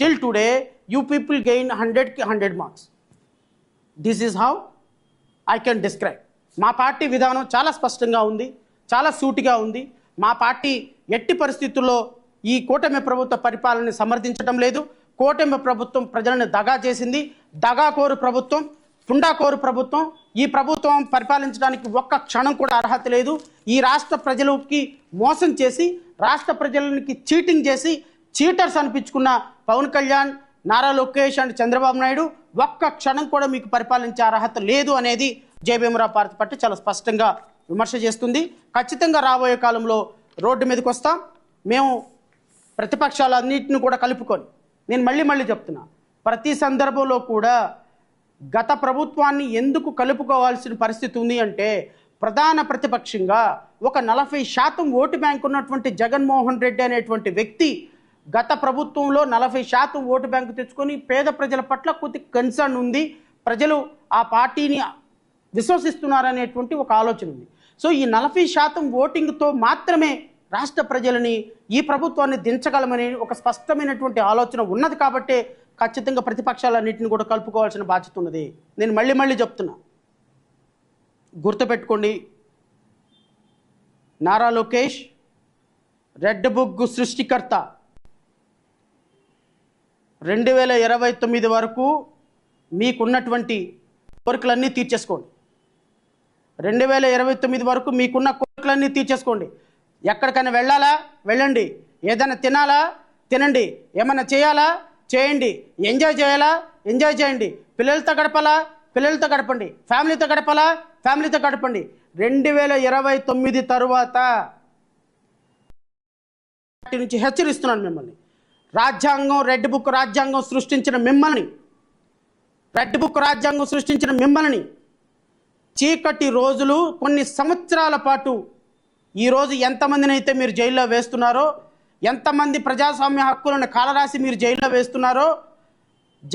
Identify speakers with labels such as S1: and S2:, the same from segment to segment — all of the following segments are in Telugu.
S1: Till today, you people gain 100 marks. This is how I can describe. మా పార్టీ విధానం చాలా స్పష్టంగా ఉంది, చాలా సూటిగా ఉంది. మా పార్టీ ఎట్టి పరిస్థితుల్లో ఈ కూటమి ప్రభుత్వ పరిపాలనని సమర్థించడం లేదు. కూటమి ప్రభుత్వం ప్రజలను దగా చేసింది. దగాకోరు ప్రభుత్వం, పుండాకోరు ప్రభుత్వం. ఈ ప్రభుత్వం పరిపాలించడానికి ఒక్క క్షణం కూడా అర్హత లేదు. ఈ రాష్ట్ర ప్రజలకి మోసం చేసి, రాష్ట్ర ప్రజలకి చీటింగ్ చేసి, చీటర్స్ అనిపించుకున్న పవన్ కళ్యాణ్, నారా లోకేష్ అండ్ చంద్రబాబు నాయుడు ఒక్క క్షణం కూడా మీకు పరిపాలించే అర్హత లేదు అనేది జేబీఎంరావు పార్టీ చాలా స్పష్టంగా విమర్శ చేస్తుంది. ఖచ్చితంగా రాబోయే కాలంలో రోడ్డు మీదకి వస్తాం. మేము ప్రతిపక్షాలన్నింటిని కూడా కలుపుకొని, నేను మళ్ళీ చెప్తున్నా, ప్రతి సందర్భంలో కూడా గత ప్రభుత్వాన్ని ఎందుకు కలుపుకోవాల్సిన పరిస్థితి ఉంది అంటే, ప్రధాన ప్రతిపక్షంగా ఒక 40% ఓటు బ్యాంక్ ఉన్నటువంటి జగన్మోహన్ రెడ్డి అనేటువంటి వ్యక్తి గత ప్రభుత్వంలో 40% ఓటు బ్యాంకు తెచ్చుకొని పేద ప్రజల పట్ల కొద్ది కన్సర్న్ ఉంది, ప్రజలు ఆ పార్టీని విశ్వసిస్తున్నారనేటువంటి ఒక ఆలోచన ఉంది. సో ఈ 40% ఓటింగ్తో మాత్రమే రాష్ట్ర ప్రజలని, ఈ ప్రభుత్వాన్ని దించగలమని ఒక స్పష్టమైనటువంటి ఆలోచన ఉన్నది. కాబట్టే ఖచ్చితంగా ప్రతిపక్షాలన్నింటిని కూడా కలుపుకోవాల్సిన బాధ్యత ఉన్నది. నేను మళ్ళీ చెప్తున్నా, గుర్తుపెట్టుకోండి, నారా లోకేష్ రెడ్ బుక్ సృష్టికర్త. 2029 వరకు మీకున్నటువంటి కోరికలన్నీ తీర్చేసుకోండి. 2029 వరకు మీకున్న కోరికలన్నీ తీర్చేసుకోండి. ఎక్కడికైనా వెళ్ళాలా వెళ్ళండి, ఏదైనా తినాలా తినండి, ఏమైనా చేయాలా చేయండి, ఎంజాయ్ చేయాలా ఎంజాయ్ చేయండి, పిల్లలతో గడపాలా పిల్లలతో గడపండి, ఫ్యామిలీతో గడపాలా ఫ్యామిలీతో గడపండి. 2029 తరువాత నుంచి హెచ్చరిస్తున్నాను మిమ్మల్ని. రాజ్యాంగం, రెడ్ బుక్ రాజ్యాంగం సృష్టించిన మిమ్మల్ని చీకటి రోజులు, కొన్ని సంవత్సరాల పాటు ఈరోజు ఎంతమందిని అయితే మీరు జైల్లో వేస్తున్నారో, ఎంతమంది ప్రజాస్వామ్య హక్కులను కాలరాసి మీరు జైల్లో వేస్తున్నారో,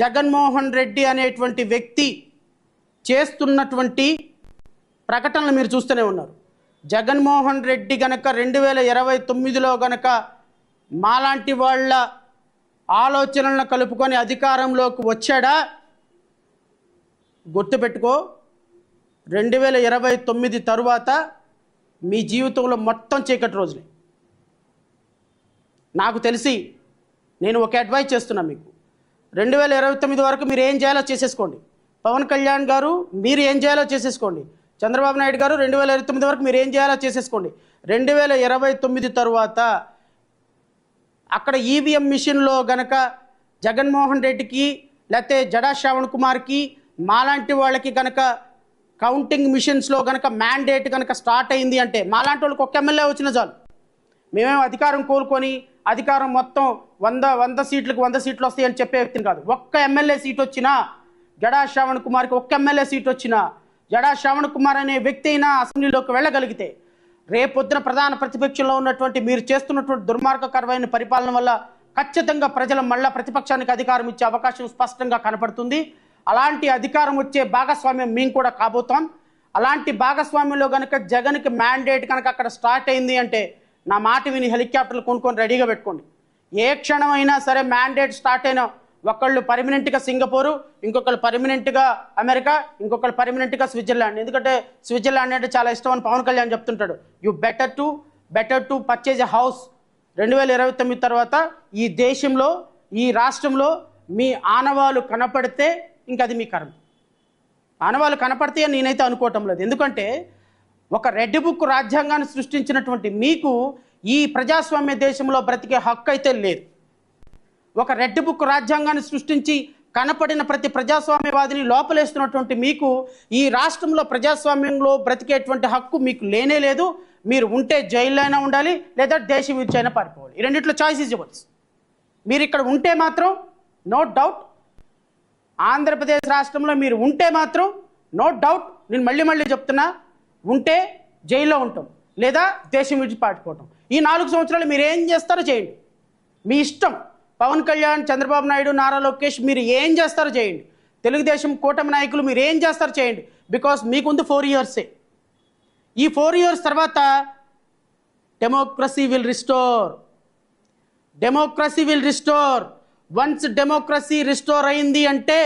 S1: జగన్మోహన్ రెడ్డి అనేటువంటి వ్యక్తి చేస్తున్నటువంటి ప్రకటనలు మీరు చూస్తూనే ఉన్నారు. జగన్మోహన్ రెడ్డి గనక 2029లో గనక మాలాంటి వాళ్ళ ఆలోచనలను కలుపుకొని అధికారంలోకి వచ్చాడా, గుర్తుపెట్టుకో, 2029 తరువాత మీ జీవితంలో మొత్తం చీకటి రోజులే. నాకు తెలిసి నేను ఒక అడ్వైస్ చేస్తున్నా మీకు, 2029 వరకు మీరు ఏం చేయాలో చేసేసుకోండి. పవన్ కళ్యాణ్ గారు మీరు ఏం చేయాలో చేసేసుకోండి. చంద్రబాబు నాయుడు గారు 2029 వరకు మీరు ఏం చేయాలో చేసేసుకోండి. 2029 తరువాత అక్కడ ఈవీఎం మిషన్లో గనక జగన్మోహన్ రెడ్డికి లేకపోతే జడా శ్రావణ్ కుమార్కి మాలాంటి వాళ్ళకి గనక కౌంటింగ్ మిషన్స్లో గనక మ్యాండేట్ గనక స్టార్ట్ అయింది అంటే, మాలాంటి వాళ్ళకి ఒక్క ఎమ్మెల్యే వచ్చిన చాలు, మేమేమో అధికారం కోలుకొని అధికారం మొత్తం 100 సీట్లకు 100 సీట్లు వస్తాయని చెప్పే వ్యక్తిని కాదు. ఒక్క ఎమ్మెల్యే సీట్ వచ్చినా, జడా శ్రావణ్ కుమార్కి ఒక్క ఎమ్మెల్యే సీట్ వచ్చినా, జడా శ్రావణ్ కుమార్ అనే వ్యక్తి అయినా అసెంబ్లీలోకి వెళ్ళగలిగితే, రేపొద్దున ప్రధాన ప్రతిపక్షంలో ఉన్నటువంటి మీరు చేస్తున్నటువంటి దుర్మార్గకరమైన పరిపాలన వల్ల ఖచ్చితంగా ప్రజలు మళ్ళా ప్రతిపక్షానికి అధికారం ఇచ్చే అవకాశం స్పష్టంగా కనపడుతుంది. అలాంటి అధికారం వచ్చే భాగస్వామ్యం మేము కూడా కాబోతాం. అలాంటి భాగస్వామ్యంలో కనుక జగన్కి మ్యాండేట్ కనుక అక్కడ స్టార్ట్ అయింది అంటే, నా మాట విని హెలికాప్టర్లు కొనుక్కొని రెడీగా పెట్టుకోండి. ఏ క్షణం అయినా సరే మ్యాండేట్ స్టార్ట్ అయినా, ఒకళ్ళు పర్మనెంట్గా సింగపూరు, ఇంకొకళ్ళు పర్మనెంట్గా అమెరికా, ఇంకొకళ్ళు పర్మనెంట్గా స్విట్జర్లాండ్. ఎందుకంటే స్విట్జర్లాండ్ అంటే చాలా ఇష్టం అని పవన్ కళ్యాణ్ చెప్తుంటాడు. You better to purchase a house. 2029 తర్వాత ఈ దేశంలో, ఈ రాష్ట్రంలో మీ ఆనవాళ్ళు కనపడితే ఇంకా అది మీ కర్మ. ఆనవాళ్ళు కనపడితే అని నేనైతే అనుకోవటం లేదు. ఎందుకంటే ఒక రెడ్ బుక్ రాజ్యాంగాన్ని సృష్టించినటువంటి మీకు ఈ ప్రజాస్వామ్య దేశంలో బ్రతికే హక్కు అయితే లేదు. ఒక రెడ్ బుక్ రాజ్యాంగాన్ని సృష్టించి కనపడిన ప్రతి ప్రజాస్వామ్యవాదిని లోపలేస్తున్నటువంటి మీకు ఈ రాష్ట్రంలో ప్రజాస్వామ్యంలో బ్రతికేటువంటి హక్కు మీకు లేనే లేదు. మీరు ఉంటే జైల్లో అయినా ఉండాలి, లేదా దేశం విడిచైనా పారిపోవాలి. ఈ రెండిట్లో చాయిస్ ఈజ్ యువర్స్. మీరు ఇక్కడ ఉంటే మాత్రం నో డౌట్, ఆంధ్రప్రదేశ్ రాష్ట్రంలో మీరు ఉంటే మాత్రం నో డౌట్, నేను మళ్ళీ చెప్తున్నా, ఉంటే జైల్లో ఉంటాం, లేదా దేశం విడిచి పారిపోవటం. ఈ 4 సంవత్సరాలు మీరు ఏం చేస్తారో చేయండి, మీ ఇష్టం. పవన్ కళ్యాణ్, చంద్రబాబు నాయుడు, నారా లోకేష్ మీరు ఏం చేస్తారో చేయండి. తెలుగుదేశం కూటమి నాయకులు మీరు ఏం చేస్తారో చేయండి. బికాస్ మీకుంది 4 ఇయర్సే. ఈ 4 ఇయర్స్ తర్వాత democracy will restore. Once democracy restore అయింది అంటే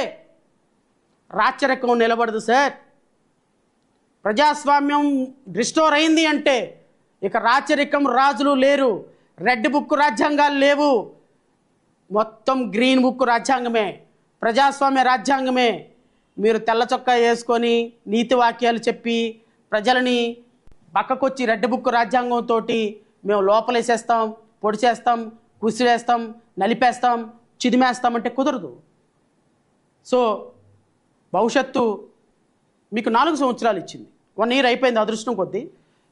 S1: రాచరికం నిలబడదు సార్. ప్రజాస్వామ్యం రిస్టోర్ అయింది అంటే ఇక రాచరికం రాజులు లేరు, రెడ్ బుక్ రాజ్యాంగాలు లేవు, మొత్తం గ్రీన్ బుక్ రాజ్యాంగమే, ప్రజాస్వామ్య రాజ్యాంగమే. మీరు తెల్ల చొక్కా వేసుకొని నీతి వాక్యాలు చెప్పి ప్రజలని పక్కకొచ్చి రెడ్ బుక్ రాజ్యాంగంతో మేము లోపలేసేస్తాం, పొడిచేస్తాం, కుసివేస్తాం, నలిపేస్తాం, చిదిమేస్తామంటే కుదరదు. సో భవిష్యత్తు మీకు 4 సంవత్సరాలు ఇచ్చింది, 1 ఇయర్ అయిపోయింది అదృష్టం కొద్దీ.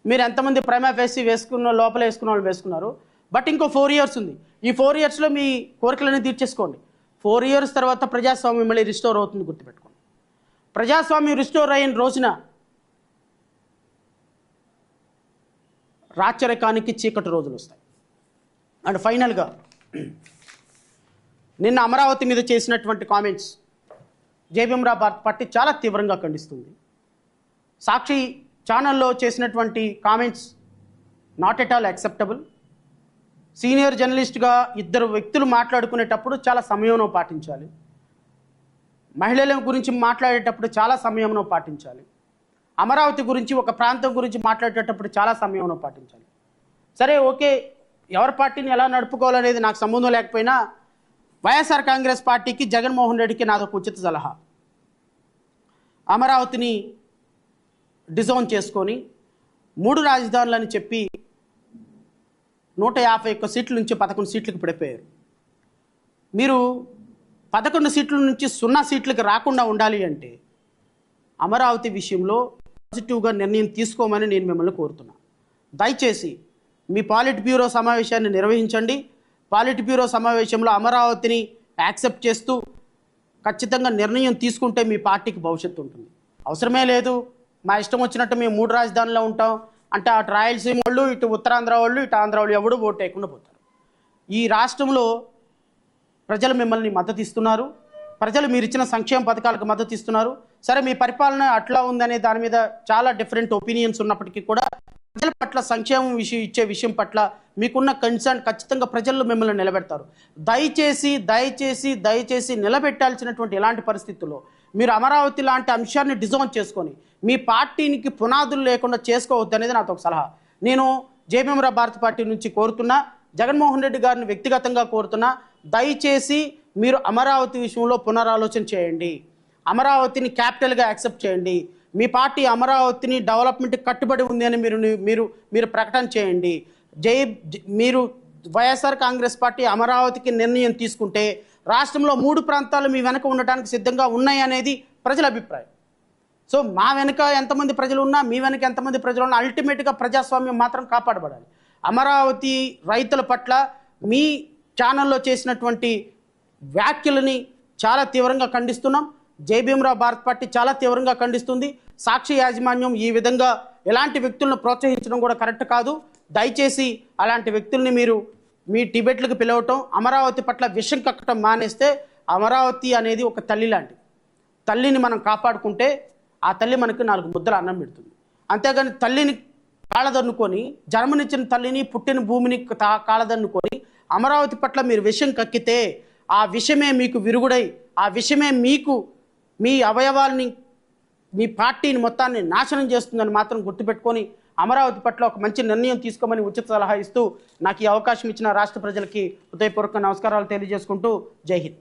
S1: మీరు ఎంతమంది ప్రైమా ఫేసి వేసుకున్న లోపల వేసుకున్న వాళ్ళు వేసుకున్నారు, బట్ ఇంకో 4 ఇయర్స్ ఉంది. ఈ 4 ఇయర్స్లో మీ కోరికలన్నీ తీర్చేసుకోండి. 4 ఇయర్స్ తర్వాత ప్రజాస్వామ్యం మళ్ళీ రిస్టోర్ అవుతుంది, గుర్తుపెట్టుకోండి. ప్రజాస్వామ్యం రిస్టోర్ అయిన రోజున రాచరికానికి చీకటి రోజులు వస్తాయి. అండ్ ఫైనల్గా నిన్న అమరావతి మీద చేసినటువంటి కామెంట్స్ జేబీఎం భారత్ పార్టీ చాలా తీవ్రంగా ఖండిస్తుంది. సాక్షి ఛానల్లో చేసినటువంటి comments not at all acceptable. Senior జర్నలిస్ట్గా 2 వ్యక్తులు మాట్లాడుకునేటప్పుడు చాలా సంయమనం పాటించాలి. మహిళల గురించి మాట్లాడేటప్పుడు చాలా సంయమనం పాటించాలి. అమరావతి గురించి, ఒక ప్రాంతం గురించి మాట్లాడేటప్పుడు చాలా సంయమనం పాటించాలి. సరే, ఓకే, ఎవరి పార్టీని ఎలా నడుపుకోవాలనేది నాకు సంబంధం లేకపోయినా వైఎస్ఆర్ కాంగ్రెస్ పార్టీకి, జగన్మోహన్ రెడ్డికి నాదొక ఉచిత సలహా. అమరావతిని డిజోన్ చేసుకొని 3 రాజధానులని చెప్పి 151 సీట్ల నుంచి 11 సీట్లకు పడిపోయారు. మీరు 11 సీట్ల నుంచి 0 సీట్లకు రాకుండా ఉండాలి అంటే అమరావతి విషయంలో పాజిటివ్గా నిర్ణయం తీసుకోమని నేను మిమ్మల్ని కోరుతున్నా. దయచేసి మీ పాలిట్ బ్యూరో సమావేశాన్ని నిర్వహించండి. పాలిట్ బ్యూరో సమావేశంలో అమరావతిని యాక్సెప్ట్ చేస్తూ ఖచ్చితంగా నిర్ణయం తీసుకుంటే మీ పార్టీకి భవిష్యత్తు ఉంటుంది. అవసరమే లేదు మా ఇష్టం వచ్చినట్టు మేము 3 రాజధానుల్లో ఉంటాం అంటే అటు రాయలసీమ వాళ్ళు, ఇటు ఉత్తరాంధ్ర వాళ్ళు, ఇటు ఆంధ్ర వాళ్ళు ఎవడు ఓటు వేయకుండా పోతారు. ఈ రాష్ట్రంలో ప్రజలు మిమ్మల్ని మద్దతు ఇస్తున్నారు, ప్రజలు మీరు ఇచ్చిన సంక్షేమ పథకాలకు మద్దతు ఇస్తున్నారు. సరే, మీ పరిపాలన అట్లా ఉందనే దాని మీద చాలా డిఫరెంట్ ఒపీనియన్స్ ఉన్నప్పటికీ కూడా ప్రజల పట్ల సంక్షేమం ఇచ్చే విషయం పట్ల మీకున్న కన్సర్న్ ఖచ్చితంగా ప్రజల్లో మిమ్మల్ని నిలబెడతారు. దయచేసి దయచేసి దయచేసి నిలబెట్టాల్సినటువంటి ఇలాంటి పరిస్థితుల్లో మీరు అమరావతి లాంటి అంశాన్ని డిజైన్ చేసుకొని మీ పార్టీనికి పునాదులు లేకుండా చేసుకోవద్దు అనేది నాతో ఒక సలహా. నేను జేబీఎం భారత్ పార్టీ నుంచి కోరుతున్నా, జగన్మోహన్ రెడ్డి గారిని వ్యక్తిగతంగా కోరుతున్నా, దయచేసి మీరు అమరావతి విషయంలో పునరాలోచన చేయండి. అమరావతిని క్యాపిటల్గా యాక్సెప్ట్ చేయండి. మీ పార్టీ అమరావతిని డెవలప్మెంట్కి కట్టుబడి ఉంది అని మీరు ప్రకటన చేయండి. మీరు వైఎస్ఆర్ కాంగ్రెస్ పార్టీ అమరావతికి నిర్ణయం తీసుకుంటే రాష్ట్రంలో 3 ప్రాంతాలు మీ వెనక ఉండటానికి సిద్ధంగా ఉన్నాయి అనేది ప్రజల అభిప్రాయం. సో మా వెనుక ఎంతమంది ప్రజలు ఉన్నా, మీ వెనుక ఎంతమంది ప్రజలు ఉన్నా, అల్టిమేట్గా ప్రజాస్వామ్యం మాత్రం కాపాడబడాలి. అమరావతి రైతుల పట్ల మీ ఛానల్లో చేసినటువంటి వ్యాఖ్యలని చాలా తీవ్రంగా ఖండిస్తున్నాం. జేబీఎం భారత్ పార్టీ చాలా తీవ్రంగా ఖండిస్తుంది. సాక్షి యాజమాన్యం ఈ విధంగా ఎలాంటి వ్యక్తులను ప్రోత్సహించడం కూడా కరెక్ట్ కాదు. దయచేసి అలాంటి వ్యక్తుల్ని మీరు మీ డిబేట్లకు పిలవటం, అమరావతి పట్ల విషం కక్కటం మానేస్తే, అమరావతి అనేది ఒక తల్లి లాంటి తల్లిని మనం కాపాడుకుంటే ఆ తల్లి మనకు 4 ముద్దల అన్నం పెడుతుంది. అంతేగాని తల్లిని కాళ్ళదన్నుకొని, జన్మనిచ్చిన తల్లిని, పుట్టిన భూమిని కాళ్ళదన్నుకొని అమరావతి పట్ల మీరు విషం కక్కితే ఆ విషమే మీకు విరుగుడై, ఆ విషమే మీకు మీ అవయవాల్ని, మీ పార్టీని మొత్తాన్ని నాశనం చేస్తుందని మాత్రం గుర్తుపెట్టుకొని అమరావతి పట్ల ఒక మంచి నిర్ణయం తీసుకోమని ఉచిత సలహా ఇస్తూ నాకు ఈ అవకాశం ఇచ్చిన రాష్ట్ర ప్రజలకి హృదయపూర్వక నమస్కారాలు తెలియజేసుకుంటూ జై హింద్.